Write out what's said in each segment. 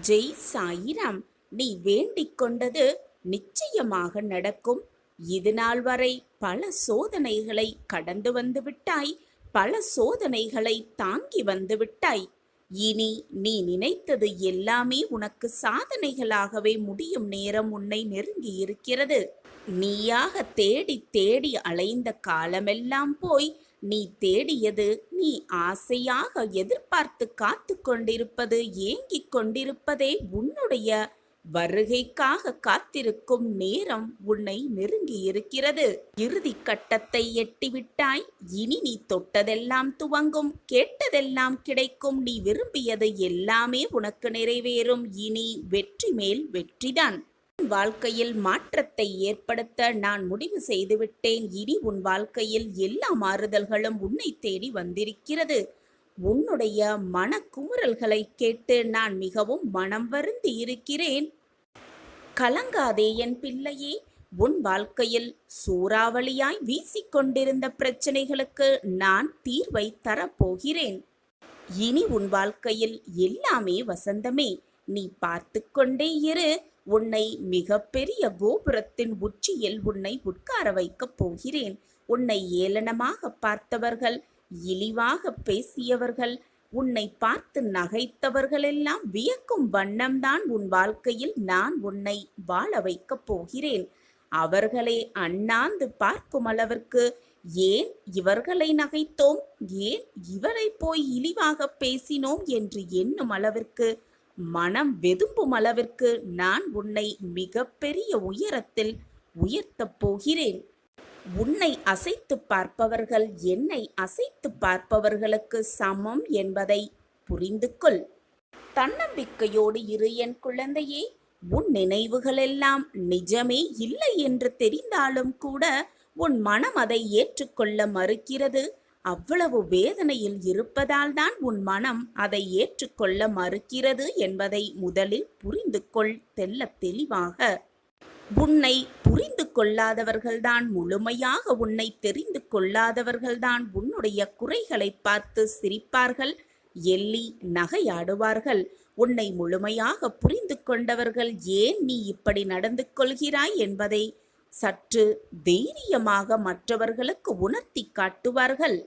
ஜெய் சாயிராம். நீ வேண்டிக் கொண்டது நிச்சயமாக நடக்கும். இது நாள் வரை பல சோதனைகளை கடந்து வந்து விட்டாய். பல சோதனைகளை தாங்கி வந்து விட்டாய். இனி நீ நினைத்தது எல்லாமே உனக்கு சாதனைகளாகவே முடியும் நேரம் உன்னை நெருங்கி இருக்கிறது. நீயாக தேடி தேடி அலைந்த காலமெல்லாம் போய் நீ தேடியது, நீ ஆசையாக எதிர்பார்த்து காத்து கொண்டிருப்பது, ஏங்கிக் கொண்டிருப்பதே உன்னுடைய வருகைக்காக காத்திருக்கும் நேரம் உன்னை நெருங்கி இருக்கிறது. இறுதி கட்டத்தை எட்டிவிட்டாய். இனி நீ தொட்டதெல்லாம் துவங்கும், கேட்டதெல்லாம் கிடைக்கும். நீ விரும்பியது எல்லாமே உனக்கு நிறைவேறும். இனி வெற்றி மேல் வெற்றிதான். வாழ்க்கையில் மாற்றத்தை ஏற்படுத்த நான் முடிவு செய்துவிட்டேன். இனி உன் வாழ்க்கையில் எல்லா மாறுதல்களும் உன்னை தேடி வந்திருக்கிறது. உன்னுடைய மனக்குமுறல்களை கேட்டு நான் மிகவும் மனம் வருந்தி இருக்கிறேன். கலங்காதே என் பிள்ளையே. உன் வாழ்க்கையில் சூறாவளியாய் வீசிக்கொண்டிருந்த பிரச்சனைகளுக்கு நான் தீர்வை தரப்போகிறேன். இனி உன் வாழ்க்கையில் எல்லாமே வசந்தமே. நீ பார்த்து கொண்டே இரு. உன்னை மிகப்பெரிய கோபுரத்தின் உச்சியில் உன்னை உட்கார வைக்கப் போகிறேன். உன்னை ஏளனமாக பார்த்தவர்கள், இழிவாக பேசியவர்கள், உன்னை பார்த்து நகைத்தவர்களெல்லாம் வியக்கும் வண்ணம்தான் உன் வாழ்க்கையில் நான் உன்னை வாழ வைக்கப் போகிறேன். அவர்களை அண்ணாந்து பார்க்கும் அளவிற்கு, ஏன் இவர்களை நகைத்தோம், ஏன் இவரை போய் இழிவாக பேசினோம் என்று எண்ணும் அளவிற்கு, மனம் வெதும்பும் அளவிற்கு நான் உன்னை மிகப்பெரிய உயரத்தில் உயர்த்தப் போகிறேன். உன்னை அசைத்து பார்ப்பவர்கள் என்னை அசைத்து பார்ப்பவர்களுக்கு சமம் என்பதை புரிந்து கொள். தன்னம்பிக்கையோடு இரு என் குழந்தையே. உன் நினைவுகளெல்லாம் நிஜமே இல்லை என்று தெரிந்தாலும் கூட உன் மனம் அதை ஏற்றுக்கொள்ள மறுக்கிறது. அவ்வளவு வேதனையில் இருப்பதால் தான் உன் மனம் அதை ஏற்றுக்கொள்ள மறுக்கிறது என்பதை முதலில் புரிந்து கொள். தெல்ல தெளிவாக உன்னை புரிந்து கொள்ளாதவர்கள்தான், முழுமையாக உன்னை தெரிந்து கொள்ளாதவர்கள்தான் உன்னுடைய குறைகளை பார்த்து சிரிப்பார்கள், எள்ளி நகையாடுவார்கள். உன்னை முழுமையாக புரிந்து கொண்டவர்கள் ஏன் நீ இப்படி நடந்து கொள்கிறாய் என்பதை சற்று தைரியமாக மற்றவர்களுக்கு உணர்த்தி காட்டுவார்கள்.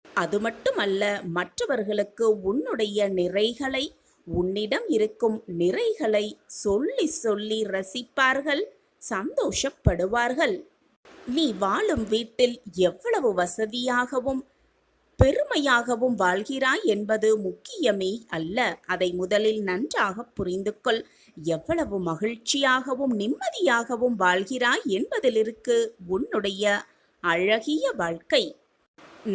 அது மட்டுமல்ல, மற்றவர்களுக்கு உன்னுடைய நிறைகளை, உன்னிடம் இருக்கும் நிறைகளை சொல்லி சொல்லி ரசிப்பார்கள், சந்தோஷப்படுவார்கள். நீ வாழும் வீட்டில் எவ்வளவு வசதியாகவும் பெருமையாகவும் வாழ்கிறாய் என்பது முக்கியமே அல்ல. அதை முதலில் நன்றாக புரிந்து கொள். எவ்வளவு மகிழ்ச்சியாகவும் நிம்மதியாகவும் வாழ்கிறாய் என்பதில் இருக்கு உன்னுடைய அழகிய வாழ்க்கை.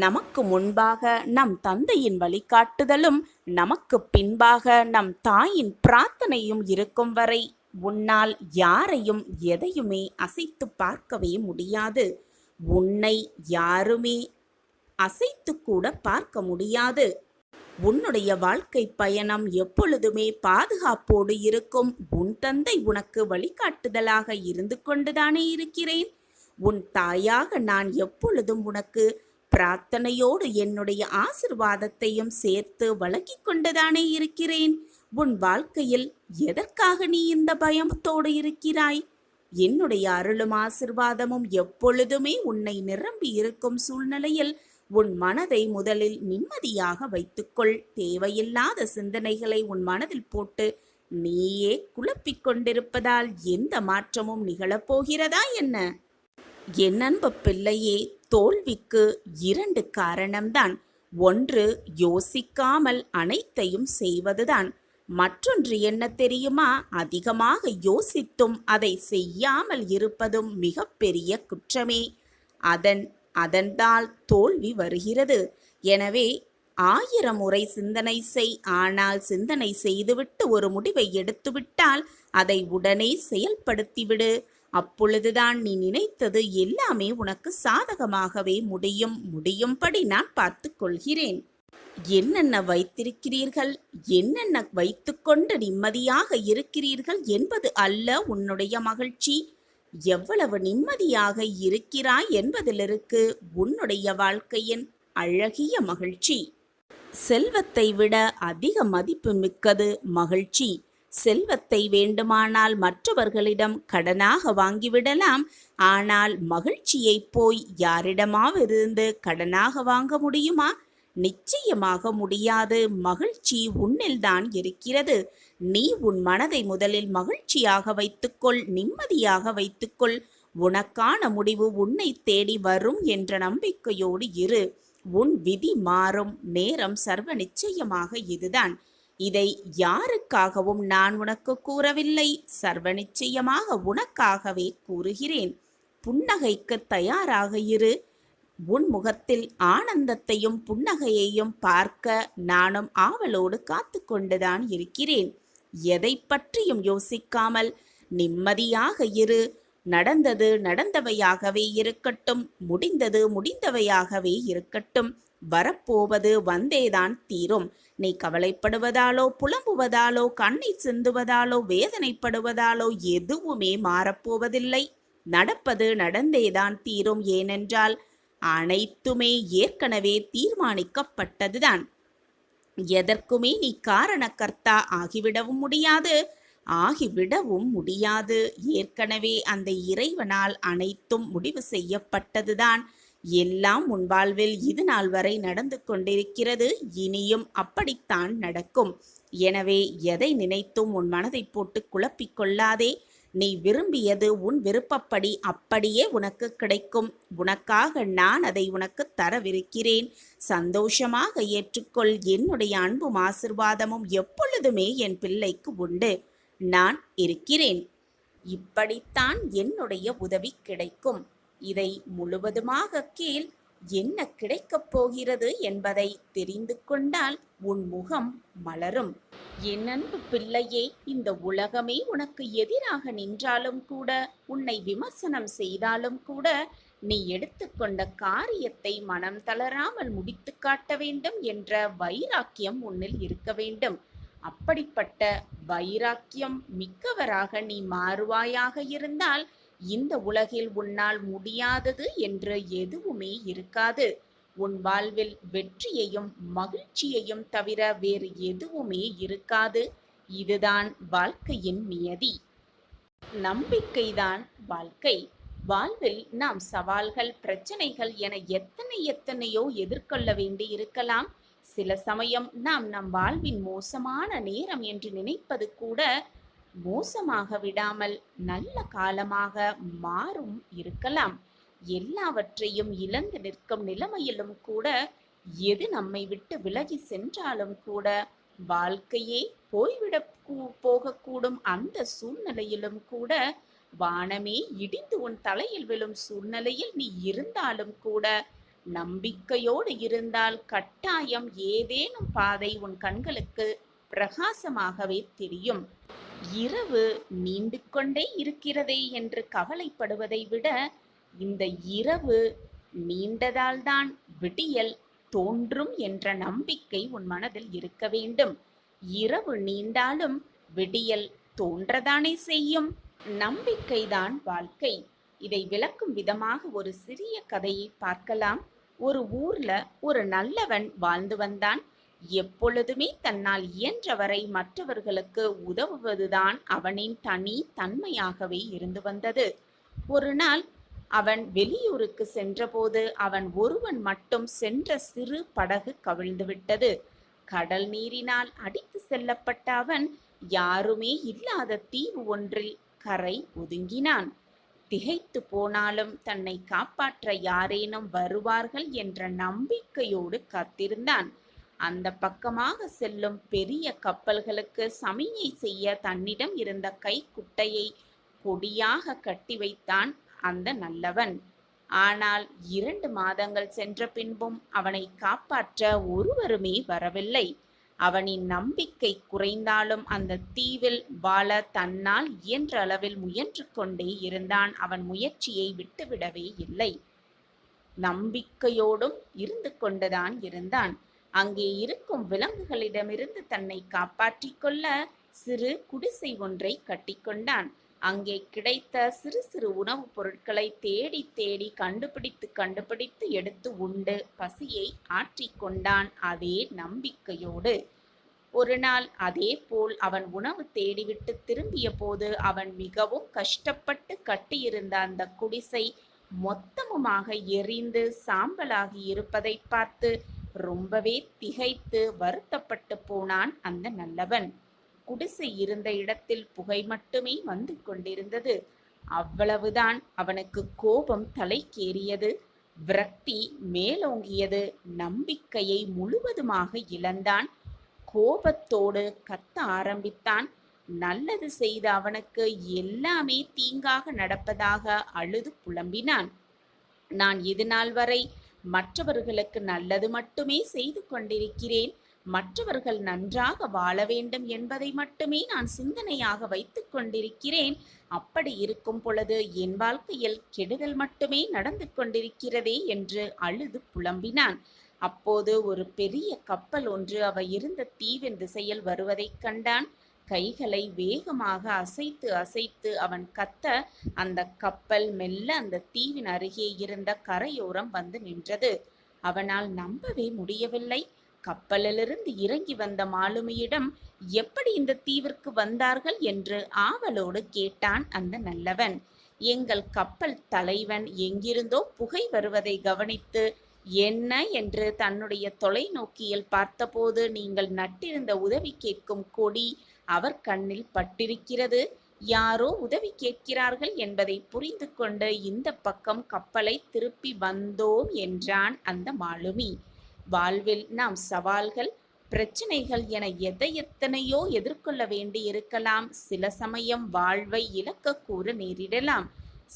நமக்கு முன்பாக நம் தந்தையின் வழிகாட்டுதலும், நமக்கு பின்பாக நம் தாயின் பிரார்த்தனையும் இருக்கும் வரை உன்னால் யாரையும் எதையுமே அசைத்து பார்க்கவே முடியாது. உன்னை யாருமே அசைத்து கூட பார்க்க முடியாது. உன்னுடைய வாழ்க்கை பயணம் எப்பொழுதுமே பாதுகாப்போடு இருக்கும். உன் தந்தை உனக்கு வழிகாட்டுதலாக இருந்து கொண்டுதானே இருக்கிறேன். உன் தாயாக நான் எப்பொழுதும் உனக்கு பிரார்த்தனையோடு என்னுடைய ஆசிர்வாதத்தையும் சேர்த்து வழங்கிக் கொண்டுதானே இருக்கிறேன். உன் வாழ்க்கையில் எதற்காக நீ இந்த பயத்தோடு இருக்கிறாய்? என்னுடைய அருளும் ஆசிர்வாதமும் எப்பொழுதுமே உன்னை நிரம்பி இருக்கும் சூழ்நிலையில் உன் மனதை முதலில் நிம்மதியாக வைத்துக்கொள். தேவையில்லாத சிந்தனைகளை உன் மனதில் போட்டு நீயே குழப்பிக் கொண்டிருப்பதால் எந்த மாற்றமும் நிகழப்போகிறதா என்ன? என் அன்பு பிள்ளையே, தோல்விக்கு 2 காரணம்தான். ஒன்று, யோசிக்காமல் அனைத்தையும் செய்வதுதான். மற்றொன்று என்ன தெரியுமா? அதிகமாக யோசித்தும் அதை செய்யாமல் இருப்பதும் மிகப்பெரிய குற்றமே. அதனால் தோல்வி வருகிறது. எனவே 1000 முறை சிந்தனை செய். ஆனால் சிந்தனை செய்துவிட்டு ஒரு முடிவை எடுத்துவிட்டால் அதை உடனே செயல்படுத்திவிடு. அப்பொழுதுதான் நீ நினைத்தது எல்லாமே உனக்கு சாதகமாகவே முடியும்படி நான் பார்த்து கொள்கிறேன். என்னென்ன வைத்திருக்கிறீர்கள், என்னென்ன வைத்துக்கொண்டு நிம்மதியாக இருக்கிறீர்கள் என்பது அல்ல உன்னுடைய மகிழ்ச்சி. எவ்வளவு நிம்மதியாக இருக்கிறாய் என்பதிலிருக்கு உன்னுடைய வாழ்க்கையின் அழகிய மகிழ்ச்சி. செல்வத்தை விட அதிக மதிப்பு மிக்கது மகிழ்ச்சி. செல்வத்தை வேண்டுமானால் மற்றவர்களிடம் கடனாக வாங்கிவிடலாம். ஆனால் மகிழ்ச்சியை போய் யாரிடமாவிருந்து கடனாக வாங்க முடியுமா? நிச்சயமாக முடியாது. மகிழ்ச்சி உன்னில்தான் இருக்கிறது. நீ உன் மனதை முதலில் மகிழ்ச்சியாக வைத்துக்கொள், நிம்மதியாக வைத்துக்கொள். உனக்கான முடிவு உன்னை தேடி வரும் என்ற நம்பிக்கையோடு இரு. உன் விதி மாறும் நேரம் சர்வ நிச்சயமாக இதுதான். இதை யாருக்காகவும் நான் உனக்கு கூறவில்லை, சர்வ நிச்சயமாக உனக்காகவே கூறுகிறேன். புன்னகைக்கு தயாராக இரு. உன் முகத்தில் ஆனந்தத்தையும் புன்னகையையும் பார்க்க நானும் ஆவலோடு காத்து கொண்டுதான் இருக்கிறேன். எதை பற்றியும் யோசிக்காமல் நிம்மதியாக இரு. நடந்தது நடந்தவையாகவே இருக்கட்டும், முடிந்தது முடிந்தவையாகவே இருக்கட்டும். வரப்போவது வந்தேதான் தீரும். நீ கவலைப்படுவதாலோ புலம்புவதாலோ கண்ணீர் சிந்துவதாலோ வேதனைப்படுவதாலோ எதுவுமே மாறப்போவதில்லை. நடப்பது நடந்தேதான் தீரும். ஏனென்றால் அனைத்துமே ஏற்கனவே தீர்மானிக்கப்பட்டதுதான். எதற்குமே நீ காரணக்கர்த்தா ஆகிவிடவும் முடியாது, ஆகிவிடவும் முடியாது. ஏற்கனவே அந்த இறைவனால் அனைத்தும் முடிவு செய்யப்பட்டதுதான். எல்லாம் உன் வாழ்வில் இது நாள் வரை நடந்து கொண்டிருக்கிறது, இனியும் அப்படித்தான் நடக்கும். எனவே எதை நினைத்தும் உன் மனதை போட்டு குழப்பிக் கொள்ளாதே. நீ விரும்பியது உன் விருப்பப்படி அப்படியே உனக்கு கிடைக்கும். உனக்காக நான் அதை உனக்கு தரவிருக்கிறேன். சந்தோஷமாக ஏற்றுக்கொள். என்னுடைய அன்பும் ஆசிர்வாதமும் எப்பொழுதுமே என் பிள்ளைக்கு உண்டு. நான் இருக்கிறேன். இப்படித்தான் என்னுடைய உதவி கிடைக்கும். இதை முழுவதுமாக கேள். என்ன கிடைக்கப் போகிறது என்பதை தெரிந்து கொண்டால் உன் முகம் மலரும். என் அன்பு பிள்ளையே, இந்த உலகமே உனக்கு எதிராக நின்றாலும் கூட, உன்னை விமர்சனம் செய்தாலும் கூட, நீ எடுத்துக்கொண்ட காரியத்தை மனம் தளராமல் முடித்து காட்ட வேண்டும் என்ற வைராக்கியம் உன்னில் இருக்க வேண்டும். அப்படிப்பட்ட வைராக்கியம் மிக்கவராக நீ மாறுவாயாக இருந்தால் இந்த உலகில் உன்னால் முடியாதது என்று எதுவுமே இருக்காது. உன் வாழ்வில் வெற்றியையும் மகிழ்ச்சியையும் தவிர வேறு எதுவுமே இருக்காது. இதுதான் வாழ்க்கையின் நியதி. நம்பிக்கைதான் வாழ்க்கை. வாழ்வில் நாம் சவால்கள், பிரச்சனைகள் என எத்தனையோ எதிர்கொள்ள வேண்டி இருக்கலாம். சில சமயம் நாம் நம் வாழ்வின் மோசமான நேரம் என்று நினைப்பது கூட மோசமாக விடாமல் நல்ல காலமாக மாறும் இருக்கலாம். எல்லாவற்றையும் இழந்து நிற்கும் நிலைமையிலும் கூட, எது நம்மை விட்டு விலகி சென்றாலும் கூட, வாழ்க்கையே போய்விட போகக்கூடும் அந்த சூழ்நிலையிலும் கூட, வானமே இடிந்து உன் தலையில் விழும் சூழ்நிலையில் நீ இருந்தாலும் கூட, நம்பிக்கையோடு இருந்தால் கட்டாயம் ஏதேனும் பாதை உன் கண்களுக்கு பிரகாசமாகவே தெரியும். இரவு நீண்டு கொண்டே இருக்கிறதே என்று கவலைப்படுவதை விட, இந்த இரவு நீண்டதால்தான் விடியல் தோன்றும் என்ற நம்பிக்கை உன் மனதில் இருக்க வேண்டும். இரவு நீண்டாலும் விடியல் தோன்றதானே செய்யும். நம்பிக்கைதான் வாழ்க்கை. இதை விளக்கும் விதமாக ஒரு சிறிய கதையை பார்க்கலாம். ஒரு ஊர்ல ஒரு நல்லவன் வாழ்ந்து வந்தான். எப்பொழுதுமே தன்னால் இயன்றவரை மற்றவர்களுக்கு உதவுவதுதான் அவனின் தனி தன்மையாகவே இருந்து வந்தது. ஒரு நாள் அவன் வெளியூருக்கு சென்றபோது அவன் ஒருவன் மட்டும் சென்ற சிறு படகு கவிழ்ந்துவிட்டது. கடல் நீரினால் அடித்து செல்லப்பட்ட அவன் யாருமே இல்லாத தீவு ஒன்றில் கரை ஒதுங்கினான். திகைத்து போனாலும் தன்னை காப்பாற்ற யாரேனும் வருவார்கள் என்ற நம்பிக்கையோடு காத்திருந்தான். அந்த பக்கமாக செல்லும் பெரிய கப்பல்களுக்கு சமிஞை செய்ய தன்னிடம் இருந்த கைக்குட்டையை கொடியாக கட்டி வைத்தான் அந்த நல்லவன். ஆனால் 2 மாதங்கள் சென்ற பின்பும் அவனை காப்பாற்ற ஒருவருமே வரவில்லை. அவனின் நம்பிக்கை குறைந்தாலும் அந்த தீவில் வாழ தன்னால் இயன்ற அளவில் முயன்று கொண்டே இருந்தான். அவன் முயற்சியை விட்டுவிடவே இல்லை. நம்பிக்கையோடும் இருந்து கொண்டுதான் இருந்தான். அங்கே இருக்கும் விலங்குகளிடமிருந்து தன்னை காப்பாற்றிக் கொள்ள சிறு குடிசை ஒன்றை கட்டிக்கொண்டான். அங்கே கிடைத்த சிறு சிறு உணவுப் பொருட்களை தேடி தேடி கண்டுபிடித்து எடுத்து உண்டு பசியை ஆற்றிக்கொண்டான். அதே நம்பிக்கையோடு. ஒரு நாள் அதே போல் அவன் உணவு தேடிவிட்டு திரும்பிய போது அவன் மிகவும் கஷ்டப்பட்டு கட்டியிருந்த அந்த குடிசை மொத்தமுமாக எரிந்து சாம்பலாகி இருப்பதை பார்த்து ரொம்பவே திகைத்து வருத்தப்பட்டு போனான் அந்த நல்லவன். குடிசை இருந்த இடத்தில் புகை மட்டுமே வந்து கொண்டிருந்தது. அவ்வளவுதான் அவனுக்கு கோபம் தலைக்கேறியது. விரக்தி மேலோங்கியது. நம்பிக்கையை முழுவதுமாக இழந்தான். கோபத்தோடு கத்த ஆரம்பித்தான். நல்லது செய்த அவனுக்கு எல்லாமே தீங்காக நடப்பதாக அழுது புலம்பினான். நான் இதுநாள் வரை மற்றவர்களுக்கு நல்லது மட்டுமே செய்து கொண்டிருக்கிறேன். மற்றவர்கள் நன்றாக வாழ வேண்டும் என்பதை மட்டுமே நான் சிந்தனையாக வைத்துக் கொண்டிருக்கிறேன். அப்படி இருக்கும் பொழுது என் வாழ்க்கையில் கெடுதல் மட்டுமே நடந்து கொண்டிருக்கிறதே என்று அழுது புலம்பினான். அப்போது ஒரு பெரிய கப்பல் ஒன்று அவ இருந்த தீவின் திசையில் வருவதைக் கண்டான். கைகளை வேகமாக அசைத்து அசைத்து அவன் கத்த அந்த கப்பல் மெல்ல அந்த தீவின் அருகே இருந்த கரையோரம் வந்து நின்றது. அவனால் நம்பவே முடியவில்லை. கப்பலிலிருந்து இறங்கி வந்த மாலுமியிடம் எப்படி இந்த தீவிற்கு வந்தார்கள் என்று ஆவலோடு கேட்டான் அந்த நல்லவன். எங்கள் கப்பல் தலைவன் எங்கிருந்தோ புகை வருவதை கவனித்து என்ன என்று தன்னுடைய தொலைநோக்கியில் பார்த்தபோது நீங்கள் நட்டிருந்த உதவி கேட்கும் கொடி அவர் கண்ணில் பட்டிருக்கிறது. யாரோ உதவி கேட்கிறார்கள் என்பதை புரிந்து கொண்டு இந்த பக்கம் கப்பலை திருப்பி வந்தோம் என்றான் அந்த மாலுமி. வாழ்வில் நாம் சவால்கள், பிரச்சனைகள் என எத்தனையோ எதிர்கொள்ள வேண்டி இருக்கலாம். சில சமயம் வாழ்வை இழக்கக்கூட நேரிடலாம்.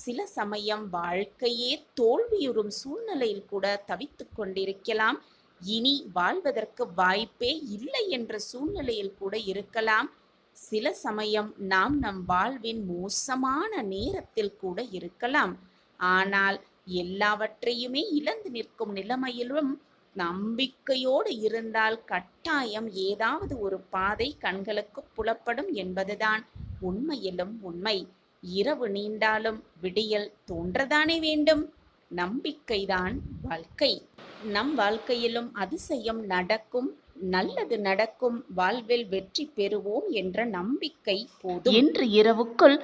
சில சமயம் வாழ்க்கையே தோல்வியுறும் சூழ்நிலையில் கூட தவித்து கொண்டிருக்கலாம். இனி வாழ்வதற்கு வாய்ப்பே இல்லை என்ற சூழ்நிலையில் கூட இருக்கலாம். சில சமயம் நாம் நம் வாழ்வின் மோசமான நேரத்தில் கூட இருக்கலாம். ஆனால் எல்லாவற்றையுமே இழந்து நிற்கும் நிலைமையிலும் நம்பிக்கையோடு இருந்தால் கட்டாயம் ஏதாவது ஒரு பாதை கண்களுக்கு புலப்படும் என்பதுதான் உண்மையிலும் உண்மை. இரவு நீண்டாலும் விடியல் தோன்றதானே வேண்டும். நம்பிக்கைதான் வாழ்க்கை. நம் வாழ்க்கையிலும் அதிசயம் நடக்கும், நல்லது நடக்கும், வாழ்வில் வெற்றி பெறுவோம் என்ற நம்பிக்கை போதும். இன்று இரவுக்குள்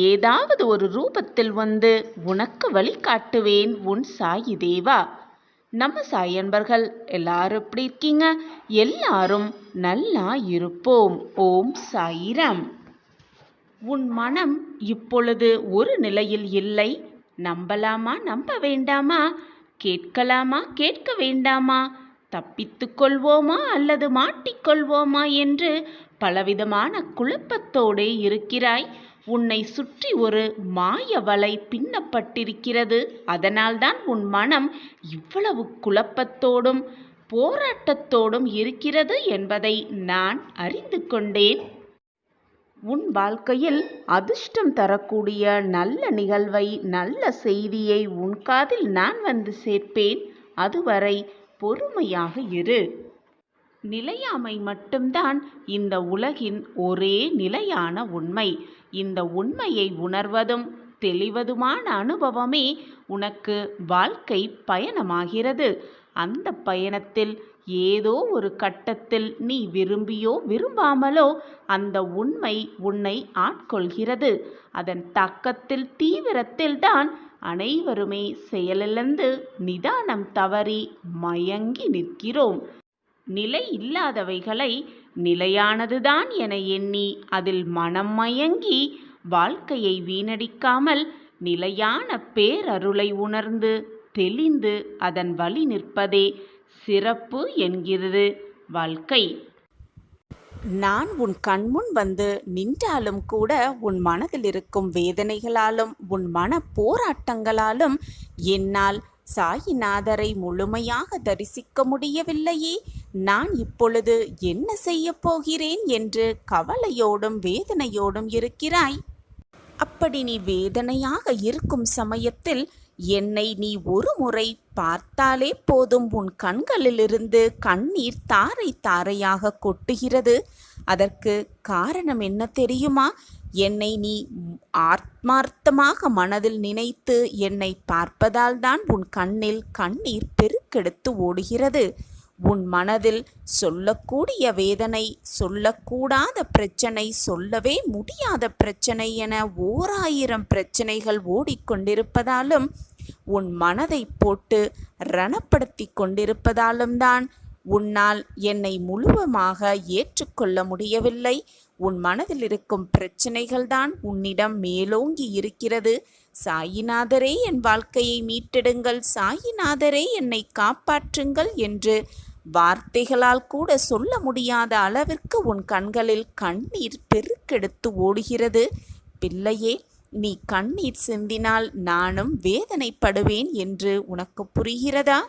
ஏதாவது ஒரு ரூபத்தில் வந்து உனக்கு வழிகாட்டுவேன் உன் சாயி தேவா. நம்ம சாய் அன்பர்கள் எல்லாரும் எப்படி இருக்கீங்க? எல்லாரும் நல்லா இருப்போம். ஓம் சாயிராம். உன் மனம் இப்பொழுது ஒரு நிலையில் இல்லை. நம்பலாமா நம்ப வேண்டாமா? கேட்கலாமா கேட்க வேண்டாமா? தப்பித்து கொள்வோமா அல்லது மாட்டிக்கொள்வோமா என்று பலவிதமான குழப்பத்தோடே இருக்கிறாய். உன்னை சுற்றி ஒரு மாய வலை பின்னப்பட்டிருக்கிறது. அதனால்தான் உன் மனம் இவ்வளவு குழப்பத்தோடும் போராட்டத்தோடும் இருக்கிறது என்பதை நான் அறிந்து கொண்டேன். உன் வாழ்க்கையில் அதிர்ஷ்டம் தரக்கூடிய நல்ல நிகழ்வை, நல்ல செய்தியை உன் காதில் நான் வந்து சேர்ப்பேன். அதுவரை பொறுமையாக இரு. நிலையாமை மட்டும்தான் இந்த உலகின் ஒரே நிலையான உண்மை. இந்த உண்மையை உணர்வதும் தெளிவதுமான அனுபவமே உனக்கு வாழ்க்கை பயணமாகிறது. அந்த பயணத்தில் ஏதோ ஒரு கட்டத்தில் நீ விரும்பியோ விரும்பாமலோ அந்த உண்மை உன்னை ஆட்கொள்கிறது. அதன் தாக்கத்தில் தீவிரத்தில் தான் அனைவருமே செயலிழந்து நிதானம் தவறி மயங்கி நிற்கிறோம். நிலை இல்லாதவைகளை நிலையானதுதான் என எண்ணி அதில் மனம் மயங்கி வாழ்க்கையை வீணடிக்காமல் நிலையான பேரருளை உணர்ந்து தெளிந்து அதன் வழி நிற்பதே சிறப்பு என்கிறது வாழ்க்கை. நான் உன் கண்முன் வந்து நின்றாலும் கூட உன் மனதில் இருக்கும் வேதனைகளாலும் உன் மன போராட்டங்களாலும் என்னால் சாயிநாதரை முழுமையாக தரிசிக்க முடியவில்லையே. நான் இப்பொழுது என்ன செய்ய போகிறேன் என்று கவலையோடும் வேதனையோடும் இருக்கிறாய். அப்படி நீ வேதனையாக இருக்கும் சமயத்தில் என்னை நீ ஒரு முறை பார்த்தாலே போதும், உன் கண்களிலிருந்து கண்ணீர் தாரை தாரையாக கொட்டுகிறது. அதற்கு காரணம் என்ன தெரியுமா? என்னை நீ ஆத்மார்த்தமாக மனதில் நினைத்து என்னை பார்ப்பதால் தான் உன் கண்ணில் கண்ணீர் பெருக்கெடுத்து ஓடுகிறது. உன் மனதில் சொல்லக்கூடிய வேதனை, சொல்லக்கூடாத பிரச்சனை, சொல்லவே முடியாத பிரச்சனை என 1000 பிரச்சனைகள் ஓடிக்கொண்டிருப்பதாலும், உன் மனதை போட்டு ரணப்படுத்தி கொண்டிருப்பதாலும் தான் உன்னால் என்னை முழுவதுமாக ஏற்றுக்கொள்ள முடியவில்லை. உன் மனதில் இருக்கும் பிரச்சனைகள்தான் உன்னிடம் மேலோங்கி இருக்கிறது. சாயிநாதரே, என் வாழ்க்கையை மீட்டெடுங்கள், சாயிநாதரே என்னை காப்பாற்றுங்கள் என்று வார்த்தைகளால் கூட சொல்ல முடியாத அளவிற்கு உன் கண்களில் கண்ணீர் பெருக்கெடுத்து ஓடுகிறது. பிள்ளையே, நீ கண்ணீர் சிந்தினால் நானும் வேதனைப்படுவேன் என்று உனக்கு புரிகிறதா?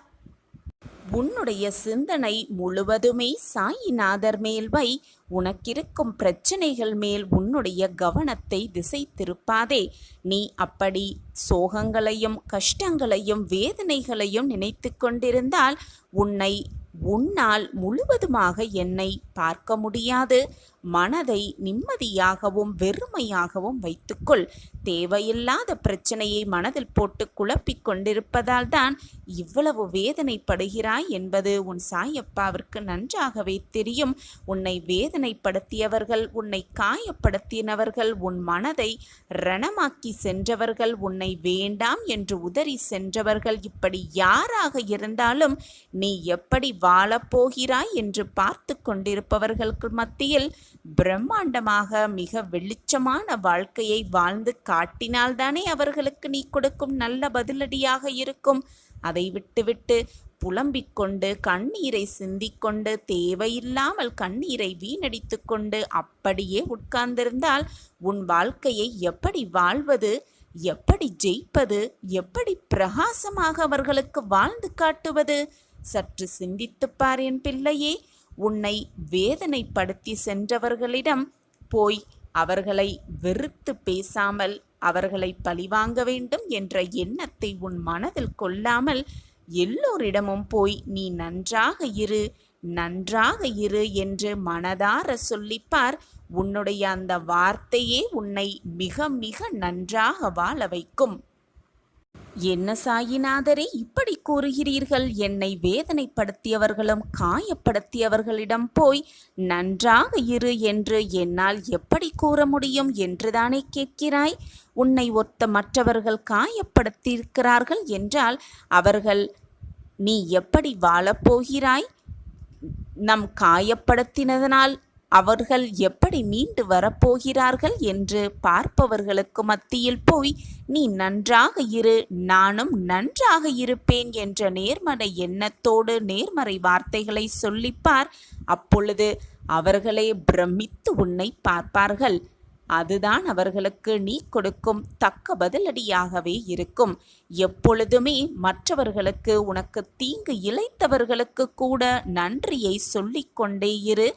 உன்னுடைய சிந்தனை முழுவதுமே சாயிநாதர் மேல் வை. உனக்கிருக்கும் பிரச்சனைகள் மேல் உன்னுடைய கவனத்தை திசை திருப்பாதே. நீ அப்படி சோகங்களையும் கஷ்டங்களையும் வேதனைகளையும் நினைத்து கொண்டிருந்தால் உன்னால் முழுவதுமாக என்னை பார்க்க முடியாது. மனதை நிம்மதியாகவும் வெறுமையாகவும் வைத்துக்கொள். தேவையில்லாத பிரச்சனையை மனதில் போட்டு குழப்பிக் கொண்டிருப்பதால் தான் இவ்வளவு வேதனைப்படுகிறாய் என்பது உன் சாயப்பாவிற்கு நன்றாகவே தெரியும். உன்னை வேதனைப்படுத்தியவர்கள், உன்னை காயப்படுத்தினவர்கள், உன் மனதை ரணமாக்கி சென்றவர்கள், உன்னை வேண்டாம் என்று உதறி சென்றவர்கள், இப்படி யாராக இருந்தாலும் நீ எப்படி வாழப்போகிறாய் என்று பார்த்து கொண்டிருப்பவர்களுக்கு மத்தியில் பிரம்மாண்டமாக மிக வெளிச்சமான வாழ்க்கையை வாழ்ந்து காட்டினால்தானே அவர்களுக்கு நீ கொடுக்கும் நல்ல பதிலடியாக இருக்கும். அதை விட்டுவிட்டு புலம்பிக் கொண்டு கண்ணீரை சிந்திக்கொண்டு தேவையில்லாமல் கண்ணீரை வீணடித்து கொண்டு அப்படியே உட்கார்ந்திருந்தால் உன் வாழ்க்கையை எப்படி வாழ்வது, எப்படி ஜெயிப்பது, எப்படி பிரகாசமாக அவர்களுக்கு வாழ்ந்து காட்டுவது? சற்று சிந்தித்துப்பார் என் பிள்ளையே. உன்னை வேதனைப்படுத்தி சென்றவர்களிடம் போய் அவர்களை வெறுத்து பேசாமல் அவர்களை பழிவாங்க வேண்டும் என்ற எண்ணத்தை உன் மனதில் கொள்ளாமல் எல்லோரிடமும் போய் நீ நன்றாக இரு, நன்றாக இரு என்று மனதார சொல்லிப்பார். உன்னுடைய அந்த வார்த்தையே உன்னை மிக மிக நன்றாக வாழ வைக்கும். என்ன சாயிநாதரே, இப்படி கூறுகிறீர்கள்? என்னை வேதனைப்படுத்தியவர்களும் காயப்படுத்தியவர்களிடம் போய் நன்றாக இரு என்று என்னால் எப்படி கூற முடியும் என்றுதானே கேட்கிறாய்? உன்னை ஒத்த மற்றவர்கள் காயப்படுத்தியிருக்கிறார்கள் என்றால் அவர்கள் நீ எப்படி வாழப்போகிறாய்? நம் காயப்படுத்தினதனால் அவர்கள் எப்படி மீண்டு வரப்போகிறார்கள் என்று பார்ப்பவர்களுக்கு மத்தியில் போய் நீ நன்றாக இரு, நானும் நன்றாக இருப்பேன் என்ற நேர்மறை எண்ணத்தோடு நேர்மறை வார்த்தைகளை சொல்லிப்பார். அப்பொழுது அவர்களே பிரமித்து உன்னை பார்ப்பார்கள். அதுதான் அவர்களுக்கு நீ கொடுக்கும் தக்க பதிலடியாகவே இருக்கும். எப்பொழுதுமே மற்றவர்களுக்கு உனக்கு தீங்கு இழைத்தவர்களுக்கு கூட நன்றியை சொல்லிக்கொண்டே இரு.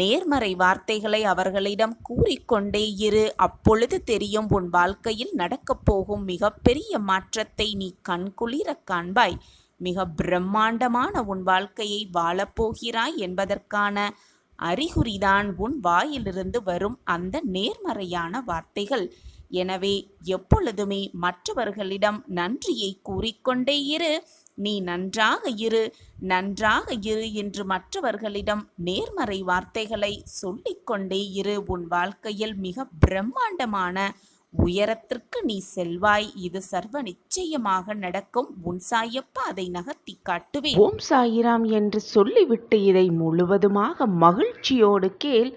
நேர்மறை வார்த்தைகளை அவர்களிடம் கூறிக்கொண்டே இரு. அப்பொழுது தெரியும் உன் வாழ்க்கையில் நடக்கப் போகும் மிகப்பெரிய மாற்றத்தை நீ கண்குளிர காண்பாய். மிக பிரம்மாண்டமான உன் வாழ்க்கையை வாழப்போகிறாய் என்பதற்கான அறிகுறிதான் உன் வாயிலிருந்து வரும் அந்த நேர்மறையான வார்த்தைகள். எனவே எப்பொழுதுமே மற்றவர்களிடம் நன்றியை கூறிக்கொண்டே இரு. நீ நன்றாக இரு, நன்றாக இரு என்று மற்றவர்களிடம் நேர்மறை வார்த்தைகளை சொல்லிக்கொண்டே இரு. உன் வாழ்க்கையில் மிக பிரம்மாண்டமான உயரத்திற்கு நீ செல்வாய். இது சர்வ நிச்சயமாக நடக்கும். உன் சாயப்பா அதை நகர்த்தி காட்டுவேன். ஓம் சாயிராம் என்று சொல்லிவிட்டு இதை முழுவதுமாக மகிழ்ச்சியோடு கேள்.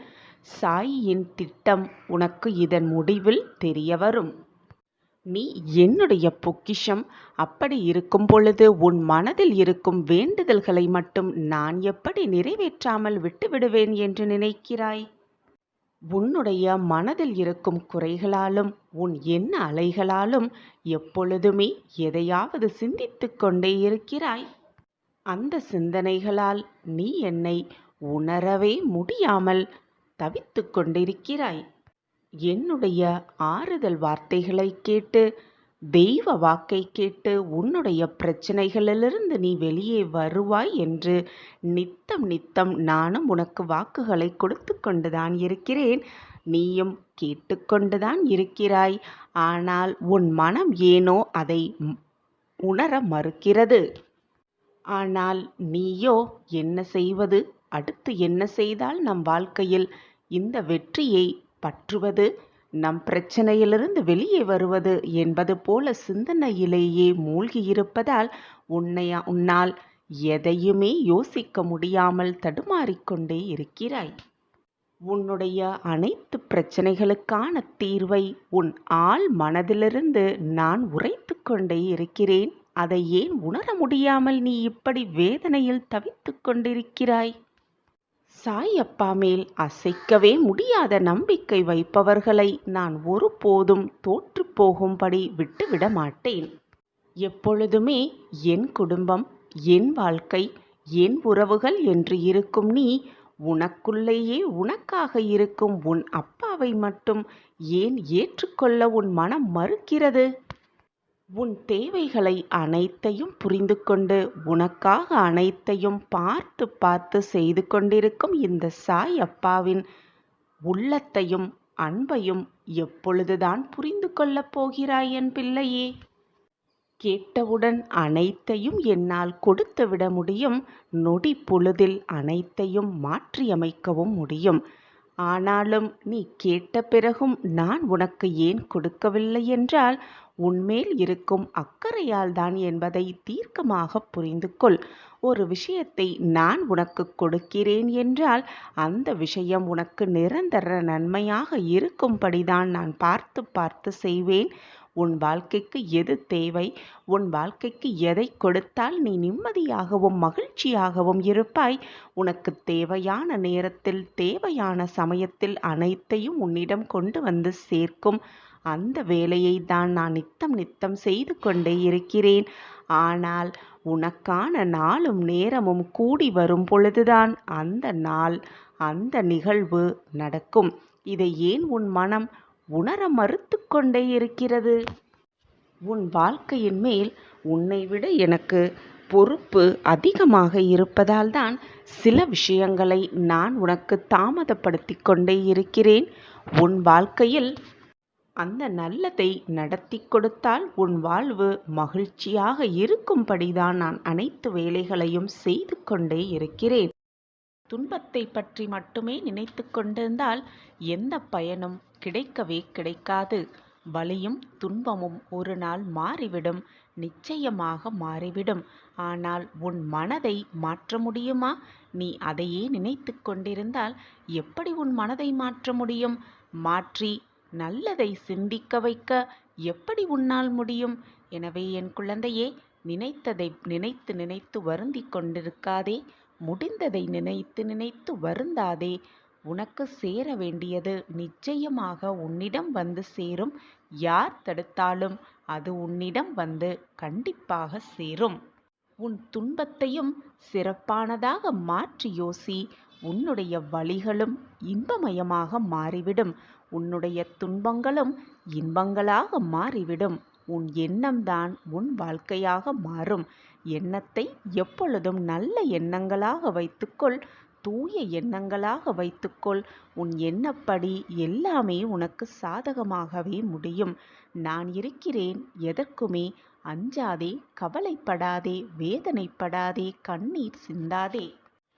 சாயியின் திட்டம் உனக்கு இதன் முடிவில் தெரிய வரும். நீ என்னுடைய பொக்கிஷம். அப்படி இருக்கும் பொழுது உன் மனதில் இருக்கும் வேண்டுதல்களை மட்டும் நான் எப்படி நிறைவேற்றாமல் விட்டுவிடுவேன் என்று நினைக்கிறாய்? உன்னுடைய மனதில் இருக்கும் குறைகளாலும் உன் எண்ண அலைகளாலும் எப்பொழுதுமே எதையாவது சிந்தித்து கொண்டே இருக்கிறாய். அந்த சிந்தனைகளால் நீ என்னை உணரவே முடியாமல் தவித்து கொண்டிருக்கிறாய். என்னுடைய ஆறுதல் வார்த்தைகளை கேட்டு, தெய்வ வாக்கை கேட்டு உன்னுடைய பிரச்சனைகளிலிருந்து நீ வெளியே வருவாய் என்று நித்தம் நானும் உனக்கு வாக்குகளை கொடுத்து கொண்டுதான் இருக்கிறேன். நீயும் கேட்டுக்கொண்டுதான் இருக்கிறாய். ஆனால் உன் மனம் ஏனோ அதை உணர மறுக்கிறது. ஆனால் நீயோ என்ன செய்வது, அடுத்து என்ன செய்தால் நம் வாழ்க்கையில் இந்த வெற்றியை பற்றுவது, நம் பிரச்சனையிலிருந்து வெளியே வருவது என்பது போல சிந்தனையிலேயே மூழ்கியிருப்பதால் உன்னால் எதையுமே யோசிக்க முடியாமல் தடுமாறிக்கொண்டே இருக்கிறாய். உன்னுடைய அனைத்து பிரச்சனைகளுக்கான தீர்வை உன் ஆழ் மனதிலிருந்து நான் உரைத்து கொண்டே இருக்கிறேன். அதை ஏன் உணர முடியாமல் நீ இப்படி வேதனையில் தவித்துக் கொண்டிருக்கிறாய்? சாய் அப்பா மேல் அசைக்கவே முடியாத நம்பிக்கை வைப்பவர்களை நான் ஒருபோதும் தோற்று போகும்படி விட்டுவிட மாட்டேன். எப்பொழுதுமே என் குடும்பம், என் வாழ்க்கை, என் உறவுகள் என்று இருக்கும் நீ, உனக்குள்ளேயே உனக்காக இருக்கும் உன் அப்பாவை மட்டும் ஏன் ஏற்றுக்கொள்ள உன் மனம் மறுக்கிறது? உன் தேவைகளை அனைத்தையும் புரிந்து கொண்டு உனக்காக அனைத்தையும் பார்த்து பார்த்து செய்து கொண்டிருக்கும் இந்த சாய் அப்பாவின் உள்ளத்தையும் அன்பையும் எப்பொழுதுதான் புரிந்து கொள்ளப் போகிறாய் என் பிள்ளையே? கேட்டவுடன் அனைத்தையும் என்னால் கொடுத்துவிட முடியும். நொடி பொழுதில் அனைத்தையும் மாற்றியமைக்கவும் முடியும். ஆனாலும் நீ கேட்ட பிறகும் நான் உனக்கு ஏன் கொடுக்கவில்லை என்றால் உன்மேல் இருக்கும் அக்கறையால் தான் என்பதை தீர்க்கமாக புரிந்து கொள். ஒரு விஷயத்தை நான் உனக்கு கொடுக்கிறேன் என்றால் அந்த விஷயம் உனக்கு நிரந்தர நன்மையாக இருக்கும்படிதான் நான் பார்த்து பார்த்து செய்வேன். உன் வாழ்க்கைக்கு எது தேவை, உன் வாழ்க்கைக்கு எதை கொடுத்தால் நீ நிம்மதியாகவும் மகிழ்ச்சியாகவும் இருப்பாய், உனக்கு தேவையான நேரத்தில் தேவையான சமயத்தில் அனைத்தையும் உன்னிடம் கொண்டு வந்து சேர்க்கும் அந்த வேலையை தான் நான் நித்தம் செய்து கொண்டே இருக்கிறேன். ஆனால் உனக்கான நாளும் நேரமும் கூடி வரும் பொழுதுதான் அந்த நாள், அந்த நிகழ்வு நடக்கும். இதை ஏன் உன் மனம் உணர மறுத்து கொண்டே இருக்கிறது? உன் வாழ்க்கையின் மேல் உன்னை விட எனக்கு பொறுப்பு அதிகமாக இருப்பதால் தான் சில விஷயங்களை நான் உனக்கு தாமதப்படுத்தி கொண்டே இருக்கிறேன். உன் வாழ்க்கையில் அந்த நல்லதை நடத்தி கொடுத்தால் உன் வாழ்வு மகிழ்ச்சியாக இருக்கும்படிதான் நான் அனைத்து வேலைகளையும் செய்து கொண்டே இருக்கிறேன். துன்பத்தை பற்றி மட்டுமே நினைத்து கொண்டிருந்தால் எந்த பயனும் கிடைக்கவே கிடைக்காது. வலியும் துன்பமும் ஒரு நாள் மாறிவிடும், நிச்சயமாக மாறிவிடும். ஆனால் உன் மனதை மாற்ற முடியுமா? நீ அதையே நினைத்து கொண்டிருந்தால் எப்படி உன் மனதை மாற்ற முடியும்? மாற்றி நல்லதை சிந்திக்க வைக்க எப்படி உன்னால் முடியும்? எனவே என் குழந்தையே, நினைத்ததை நினைத்து நினைத்து வருந்தி கொண்டிருக்காதே. முடிந்ததை நினைத்து நினைத்து வருந்தாதே. உனக்கு சேர வேண்டியது நிச்சயமாக உன்னிடம் வந்து சேரும். யார் தடுத்தாலும் அது உன்னிடம் வந்து கண்டிப்பாக சேரும். உன் துன்பத்தையும் சிறப்பானதாக மாற்றி யோசி. உன்னுடைய வலிகளும் இன்பமயமாக மாறிவிடும். உன்னுடைய துன்பங்களும் இன்பங்களாக மாறிவிடும். உன் எண்ணம்தான் உன் வாழ்க்கையாக மாறும். எண்ணத்தை எப்பொழுதும் நல்ல எண்ணங்களாக வைத்துக்கொள், தூய எண்ணங்களாக வைத்துக்கொள். உன் எண்ணப்படி எல்லாமே உனக்கு சாதகமாகவே முடியும். நான் இருக்கிறேன், எதற்குமே அஞ்சாதே, கவலைப்படாதே, வேதனைப்படாதே, கண்ணீர் சிந்தாதே.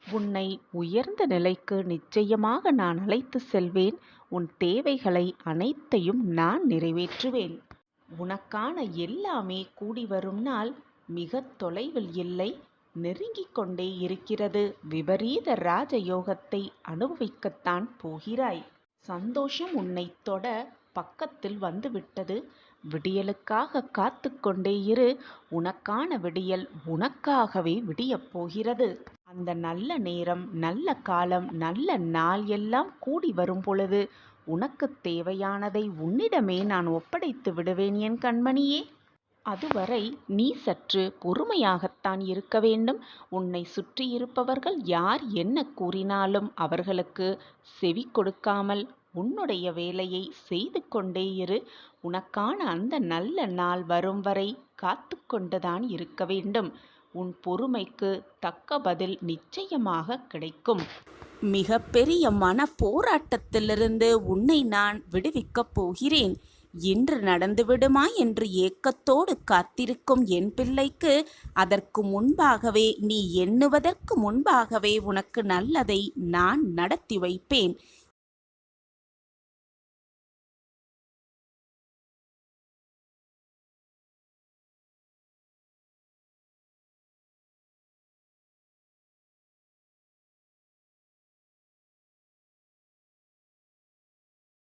உன்னை உயர்ந்த நிலைக்கு நிச்சயமாக நான் அழைத்து செல்வேன். உன் தேவைகளை அனைத்தையும் நான் நிறைவேற்றுவேன். உனக்கான எல்லாமே கூடி வரும் நாள் மிக தொலைவில் இல்லை, நெருங்கிக் கொண்டே இருக்கிறது. விபரீத ராஜயோகத்தை அனுபவிக்கத்தான் போகிறாய். சந்தோஷம் உன்னை தொட பக்கத்தில் வந்துவிட்டது. விடியலுக்காக காத்து கொண்டே இரு. உனக்கான விடியல் உனக்காகவே விடியப் போகிறது. அந்த நல்ல நேரம், நல்ல காலம், நல்ல நாள் எல்லாம் கூடி வரும் பொழுது உனக்கு தேவையானதை உன்னிடமே நான் ஒப்படைத்து விடுவேன் என் கண்மணியே. அதுவரை நீ சற்று பொறுமையாகத்தான் இருக்க வேண்டும். உன்னை சுற்றி இருப்பவர்கள் யார் என்ன கூறினாலும் அவர்களுக்கு செவி கொடுக்காமல் உன்னுடைய வேலையை செய்து கொண்டே இரு. உனக்கான அந்த நல்ல நாள் வரும் வரை காத்து கொண்டுதான் இருக்க வேண்டும். உன் பொறுமைக்கு தக்க பதில் நிச்சயமாக கிடைக்கும். மிக பெரிய மன போராட்டத்திலிருந்து உன்னை நான் விடுவிக்கப் போகிறேன். இன்று நடந்துவிடுமா என்று ஏக்கத்தோடு காத்திருக்கும் என் பிள்ளைக்கு அதற்கு முன்பாகவே, நீ எண்ணுவதற்கு முன்பாகவே உனக்கு நல்லதை நான் நடத்தி வைப்பேன்.